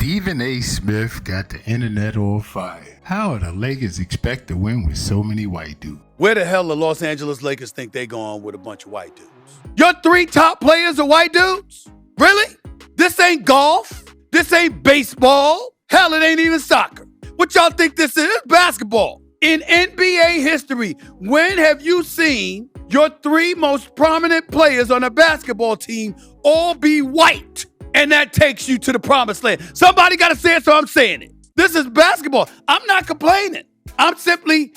Stephen A. Smith got the internet on fire. How do the Lakers expect to win with so many white dudes? Where the hell the Los Angeles Lakers think they going with a bunch of white dudes? Your 3 top players are white dudes? Really? This ain't golf. This ain't baseball. Hell, it ain't even soccer. What y'all think this is? It's basketball. In NBA history, when have you seen your 3 most prominent players on a basketball team all be white? And that takes you to the promised land. Somebody got to say it, so I'm saying it. This is basketball. I'm not complaining. I'm simply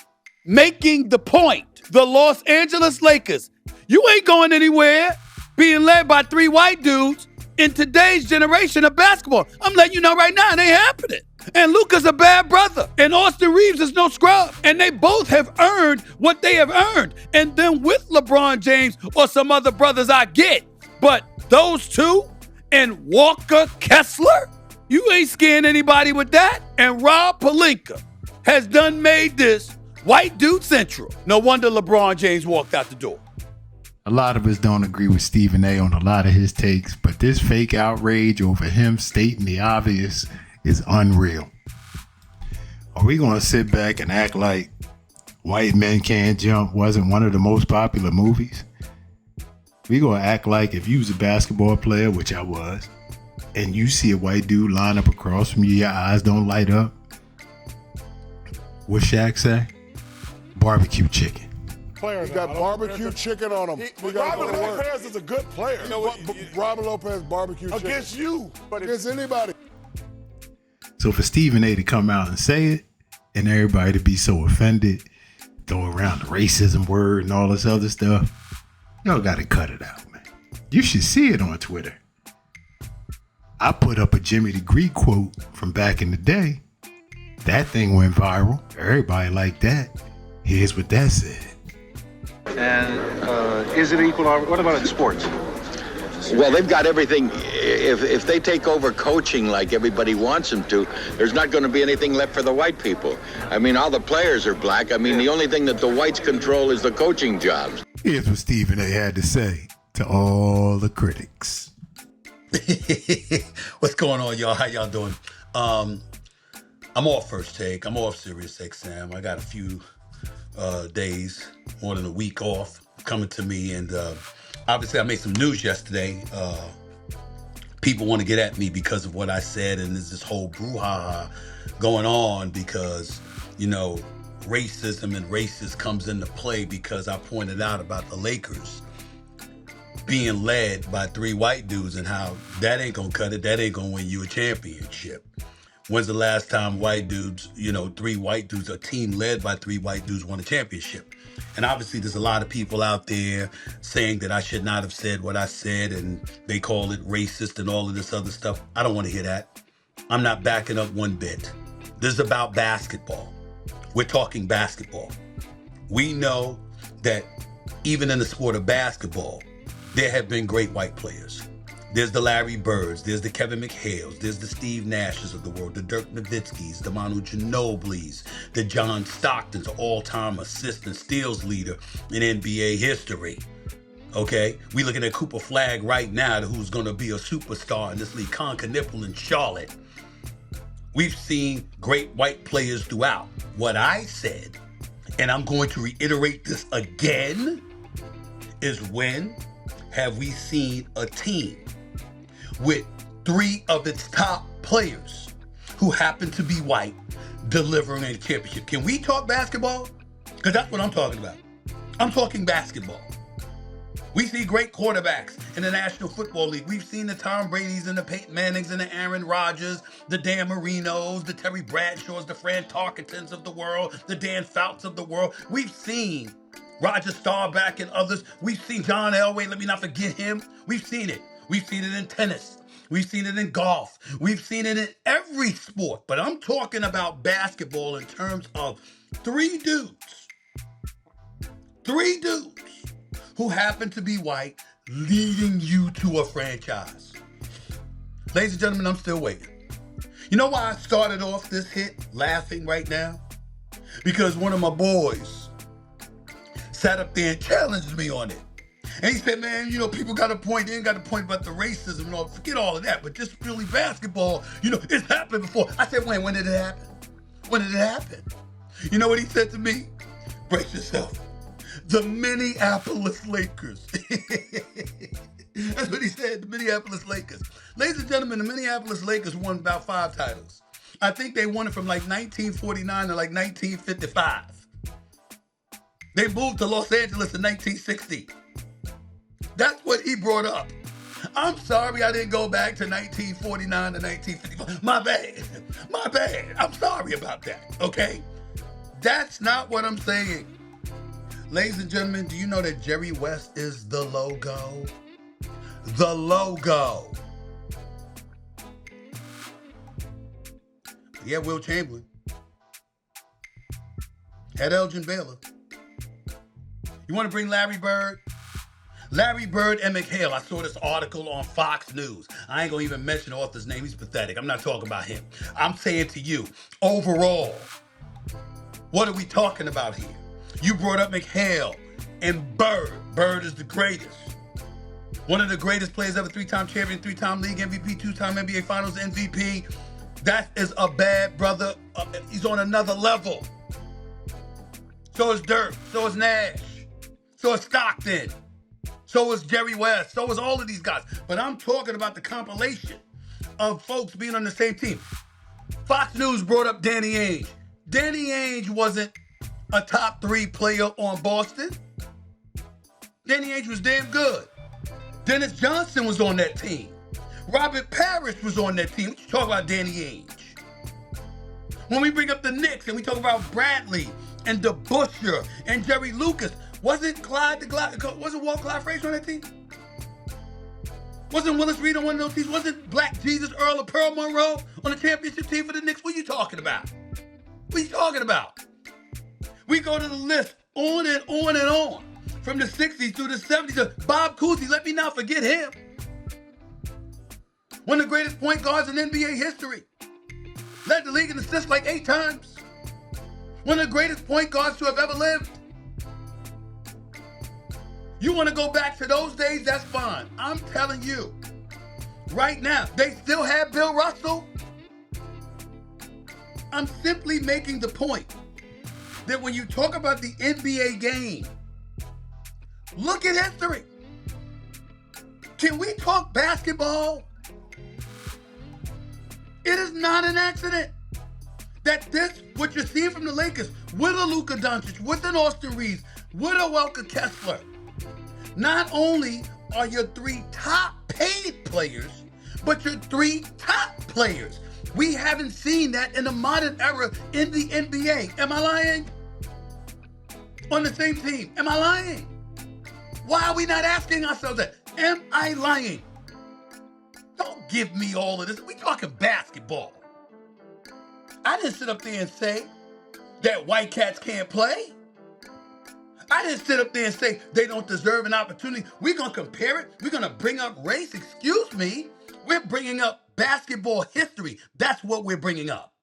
making the point. The Los Angeles Lakers, you ain't going anywhere being led by 3 white dudes in today's generation of basketball. I'm letting you know right now, it ain't happening. And Luka's a bad brother. And Austin Reeves is no scrub. And they both have earned what they have earned. And then with LeBron James or some other brothers I get. But those 2 and Walker Kessler, you ain't scaring anybody with that. And Rob Pelinka has done made this white dude central. No wonder LeBron James walked out the door. A lot of us don't agree with Stephen A. on a lot of his takes, but this fake outrage over him stating the obvious is unreal. Are we going to sit back and act like White Men Can't Jump wasn't one of the most popular movies? We going to act like if you was a basketball player, which I was, and you see a white dude line up across from you, your eyes don't light up? What Shaq say? Barbecue chicken. Players got barbecue chicken on him. Robin Lopez is a good player. You know what? Robin Lopez barbecue chicken. Against you. But against anybody. So for Stephen A. to come out and say it, and everybody to be so offended, throw around the racism word and all this other stuff, y'all gotta cut it out, man. You should see it on Twitter. I put up a Jimmy the Greek quote from back in the day. That thing went viral. Everybody liked that. Here's what that said. And is it equal? What about in sports? Well, they've got everything. If they take over coaching like everybody wants them to, there's not going to be anything left for the white people. I mean, all the players are black. I mean, the only thing that the whites control is the coaching jobs. Here's what Stephen A. had to say to all the critics. What's going on, y'all? How y'all doing? I'm off First Take. I'm off Sirius XM. I got a few days, more than a week off coming to me, and obviously I made some news yesterday. People want to get at me because of what I said, and there's this whole brouhaha going on because, you know, racism and racist comes into play because I pointed out about the Lakers being led by 3 white dudes and how that ain't gonna cut it, that ain't gonna win you a championship. When's the last time white dudes, 3 white dudes, a team led by 3 white dudes won a championship? And obviously there's a lot of people out there saying that I should not have said what I said and they call it racist and all of this other stuff. I don't want to hear that. I'm not backing up one bit. This is about basketball. We're talking basketball. We know that even in the sport of basketball, there have been great white players. There's the Larry Birds, there's the Kevin McHales, there's the Steve Nashes of the world, the Dirk Nowitzkis, the Manu Ginobilis, the John Stocktons, all-time assist and steals leader in NBA history. Okay? We looking at Cooper Flagg right now, who's going to be a superstar in this league. Con Knipple in Charlotte. We've seen great white players throughout. What I said, and I'm going to reiterate this again, is when have we seen a team with 3 of its top players who happen to be white delivering a championship? Can we talk basketball? Because that's what I'm talking about. I'm talking basketball. We see great quarterbacks in the National Football League. We've seen the Tom Brady's and the Peyton Mannings and the Aaron Rodgers, the Dan Marinos, the Terry Bradshaws, the Fran Tarkentons of the world, the Dan Fouts of the world. We've seen Roger Staubach and others. We've seen John Elway, let me not forget him. We've seen it. We've seen it in tennis. We've seen it in golf. We've seen it in every sport. But I'm talking about basketball in terms of 3 dudes who happen to be white leading you to a franchise. Ladies and gentlemen, I'm still waiting. You know why I started off this hit laughing right now? Because one of my boys sat up there and challenged me on it. And he said, man, people got a point. They ain't got a point about the racism and all. Forget all of that. But just really basketball, it's happened before. I said, when did it happen? When did it happen? You know what he said to me? Brace yourself. The Minneapolis Lakers. That's what he said, the Minneapolis Lakers. Ladies and gentlemen, the Minneapolis Lakers won about 5 titles. I think they won it from like 1949 to like 1955. They moved to Los Angeles in 1960. That's what he brought up. I'm sorry I didn't go back to 1949 to 1955. My bad. I'm sorry about that, okay? That's not what I'm saying. Ladies and gentlemen, do you know that Jerry West is the logo? The logo. Yeah, Will Chamberlain. Had Elgin Baylor. You want to bring Larry Bird? Larry Bird and McHale. I saw this article on Fox News. I ain't going to even mention the author's name. He's pathetic. I'm not talking about him. I'm saying to you, overall, what are we talking about here? You brought up McHale and Bird. Bird is the greatest. One of the greatest players ever, 3-time champion, 3-time league MVP, 2-time NBA Finals MVP. That is a bad brother. He's on another level. So is Dirk. So is Nash. So is Stockton. So is Jerry West. So is all of these guys. But I'm talking about the compilation of folks being on the same team. Fox News brought up Danny Ainge. Danny Ainge wasn't a top 3 player on Boston. Danny Ainge was damn good. Dennis Johnson was on that team. Robert Parrish was on that team. What you talk about Danny Ainge? When we bring up the Knicks and we talk about Bradley and DeBusschere and Jerry Lucas, wasn't Walt Clyde Frazier on that team? Wasn't Willis Reed on one of those teams? Wasn't Black Jesus Earl of Pearl Monroe on the championship team for the Knicks? What are you talking about? What are you talking about? We go to the list on and on and on. From the 60s through the 70s. Bob Cousy, let me not forget him. One of the greatest point guards in NBA history. Led the league in assists like 8 times. One of the greatest point guards to have ever lived. You want to go back to those days, that's fine. I'm telling you, right now, they still have Bill Russell. I'm simply making the point that when you talk about the NBA game, look at history. Can we talk basketball? It is not an accident that what you're seeing from the Lakers, with a Luka Doncic, with an Austin Reeves, with a Welker Kessler, not only are your 3 top paid players, but your 3 top players. We haven't seen that in the modern era in the NBA. Am I lying? On the same team. Am I lying? Why are we not asking ourselves that? Am I lying? Don't give me all of this. We talking basketball. I didn't sit up there and say that white cats can't play. I didn't sit up there and say they don't deserve an opportunity. We're going to compare it. We're going to bring up race. Excuse me. We're bringing up basketball history. That's what we're bringing up.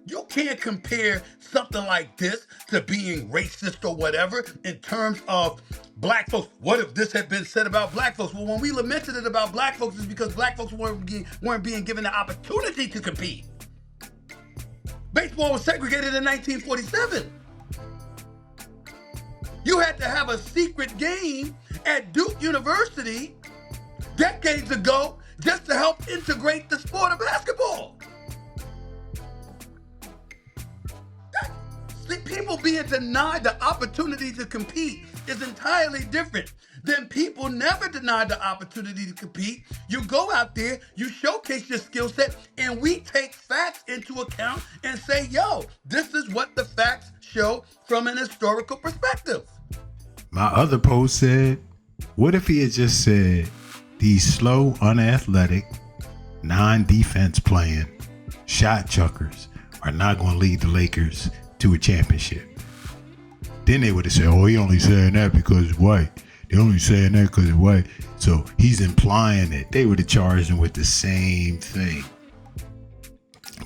You can't compare something like this to being racist or whatever in terms of black folks. What if this had been said about black folks? Well, when we lamented it about black folks, it's because black folks weren't being given the opportunity to compete. Baseball was segregated in 1947. You had to have a secret game at Duke University decades ago just to help integrate the sport of basketball. People being denied the opportunity to compete is entirely different than people never denied the opportunity to compete. You go out there, you showcase your skill set, and we take facts into account and say, yo, this is what the facts show from an historical perspective. My other post said, what if he had just said, these slow, unathletic, non-defense playing shot chuckers are not going to lead the Lakers to a championship? Then they would have said, oh, he only saying that because he's white. They only saying that because he's white. So he's implying that they would have charged him with the same thing.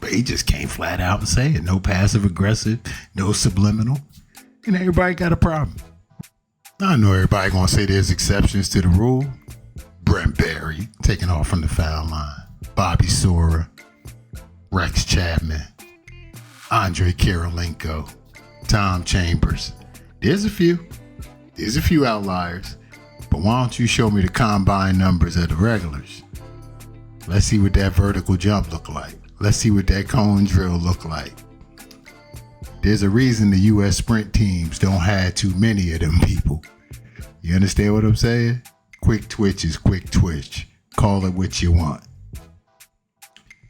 But he just came flat out and say it. No passive aggressive, no subliminal. And everybody got a problem. I know everybody gonna say there's exceptions to the rule. Brent Barry taking off from the foul line. Bobby Sora, Rex Chapman, Andre Karolinko, Tom Chambers. There's a few outliers, but why don't you show me the combine numbers of the regulars? Let's see what that vertical jump look like. Let's see what that cone drill look like. There's a reason the U.S. sprint teams don't have too many of them people. You understand what I'm saying? Quick twitch is quick twitch. Call it what you want.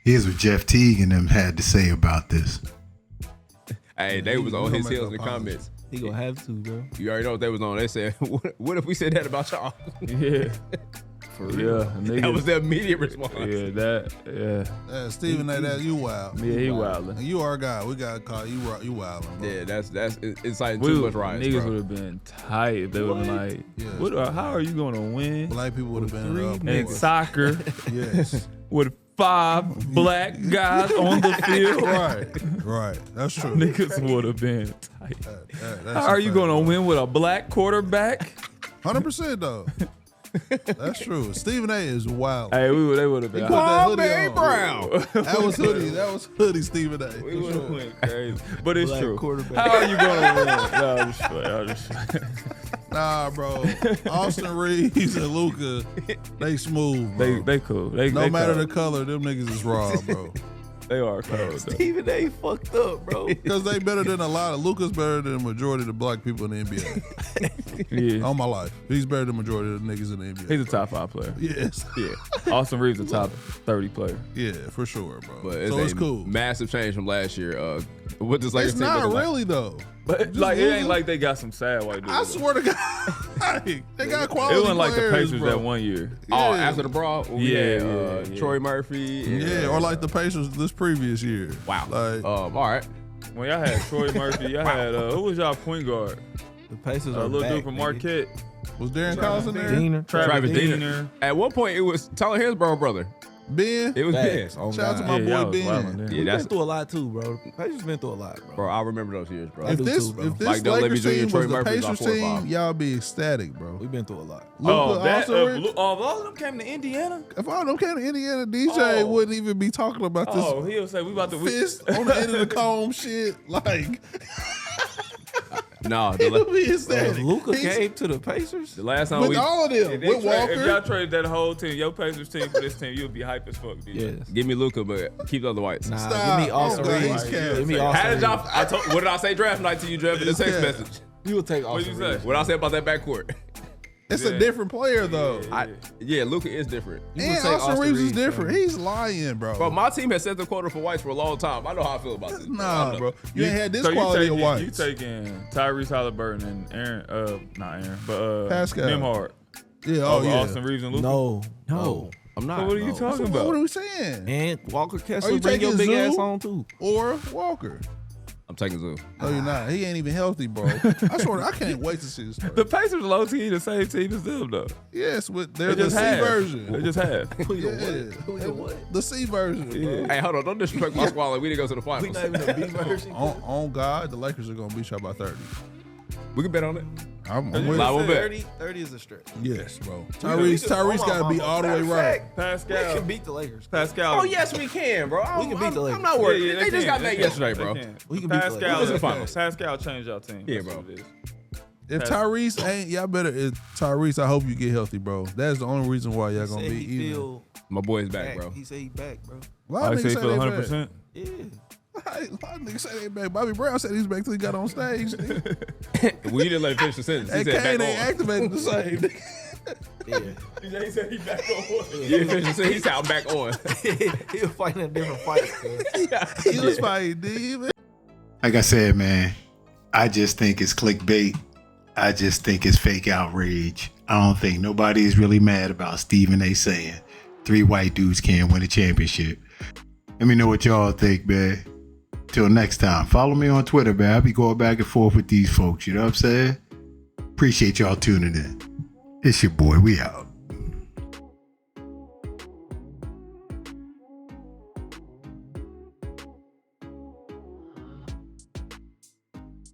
Here's what Jeff Teague and them had to say about this. Hey, they was on his heels in the comments. He gonna have to, bro. You already know what they was on. They said, what if we said that about y'all? Yeah. For real. That was the immediate response. Yeah, Stephen A, that you wild. Yeah, he wildin'. And you our guy. We gotta call you wildin', bro. Yeah, that's it's like too much riots, niggas bro. would have been tight if they would have been like, how are you gonna win? Black people would have been up. And soccer. Yes. With 5 black guys on the field. Right. That's true. Niggas would have been tight. That's how are you gonna win with a black quarterback? 100% though. That's true. Stephen A is wild. Hey, they would have been. Kwame Brown. That was hoodie Stephen A. We would have went crazy. But it's Black true. quarterback. How are you gonna win? No, I'm just playing. Nah, bro. Austin Reeves and Luka, they smooth, bro. They cool. No matter the color, them niggas is raw, bro. They are cold. Stephen A fucked up, bro. Because they better than Luka's better than the majority of the black people in the NBA. Yeah. All my life. He's better than the majority of the niggas in the NBA. He's a top 5 player. Yes. Yeah. Austin Reeves a top 30 player. Yeah, for sure, bro. But it's cool. Massive change from last year. What does Lakers It's team not look like? really though. But like it ain't like they got some sad white dudes. I swear to God, they got quality. It wasn't like the players, Pacers bro. that 1 year. Oh, after the brawl? Yeah. Troy Murphy. Yeah, or like the Pacers this previous year. Wow. Like, all right. When y'all had Troy Murphy, y'all had who was y'all point guard? The Pacers are little dude from Marquette. Was Darren Collins in there? Travis Diener. At one point, it was Tyler Hansborough brother. Ben? It was Ben. Shout out to my boy Ben. Yeah, We've been through a lot too, bro. Pacers been through a lot, bro. Bro, I remember those years, bro. If this Like, don't let me Lakers do your team Troy was the Murphy's Pacers off 4 or team, 5. y'all be ecstatic, bro. We've been through a lot. All of them came to Indiana. If all of them came to Indiana, DJ wouldn't even be talking about this. Oh, he'll say we about to fist on the end of the comb shit. Like, No, he'll be ecstatic. Luka came to the Pacers. The last time With all of them, with Walker. If y'all traded that whole team, your Pacers team for this team, you'll be hype as fuck. Yes. Give me Luka, but keep the other whites. Nah, Stop. give me Austin Oh, God, Reeves. he's capped. Give me How Austin did y'all? Reeves. What did I say draft night to you, Jeff, in the text Yeah. message? You would take What Austin you say? Reeves. What I say about that backcourt? It's a different player, though. Yeah, Luka is different. You would And take Austin Reeves is Reeves, different. He's lying, bro. Bro, my team has set the quota for whites for a long time. I know how I feel about this. Nah, bro. You ain't had this So quality of You whites. taking Tyrese Halliburton and Aaron, not Aaron, but Pascal. Nembhard. Yeah, Over yeah. Austin Reeves and Luka. No. I'm not. So what are you talking So about? what are we saying? And Walker Are Kessler you bring your taking big ass Zoo? on too. Or Walker? I'm taking Zoo. No, you're not. He ain't even healthy, bro. I swear, I can't wait to see this. The Pacers low key the same team as them though. Yes, but they're They the just C have. version. They just have. Yeah. The C version, bro. Hey, hold on. Don't disrespect my squad like we didn't go to the finals. We not even a B version. On God, the Lakers are gonna beat y'all by 30. We can bet on it. I'm Live with on bet. 30 is a stretch. Yes, bro. Tyrese got to be all the way right. Pascal. We can beat the Lakers. Pascal. Oh, yes, we can, bro. We can beat the Lakers. I'm not worried. Yeah, they just got made yesterday, They bro. can. We can beat the Lakers. Pascal. Who's in the finals? Pascal changed y'all team. Yeah, That's bro. what it is. If Tyrese ain't, y'all better. If Tyrese, I hope you get healthy, bro. That's the only reason why y'all gonna Said be he even. feel My boy's back, back. bro. He said he back, bro. A lot of I say niggas he say feel they 100%. Yeah. back. A lot of niggas say they back. Bobby Brown said he's back till he got on stage. We didn't let him finish the sentence. He And said Kane back ain't on. activated the same. Yeah. He said he back on. You didn't finish the sentence. He said I'm back on. He was fighting a different fight. He was fighting demon. Like I said, man, I just think it's clickbait. I just think it's fake outrage. I don't think nobody is really mad about Stephen A saying 3 white dudes can't win a championship. Let me know what y'all think, man. Till next time, follow me on Twitter, man. I'll be going back and forth with these folks. You know what I'm saying? Appreciate y'all tuning in. It's your boy. We out.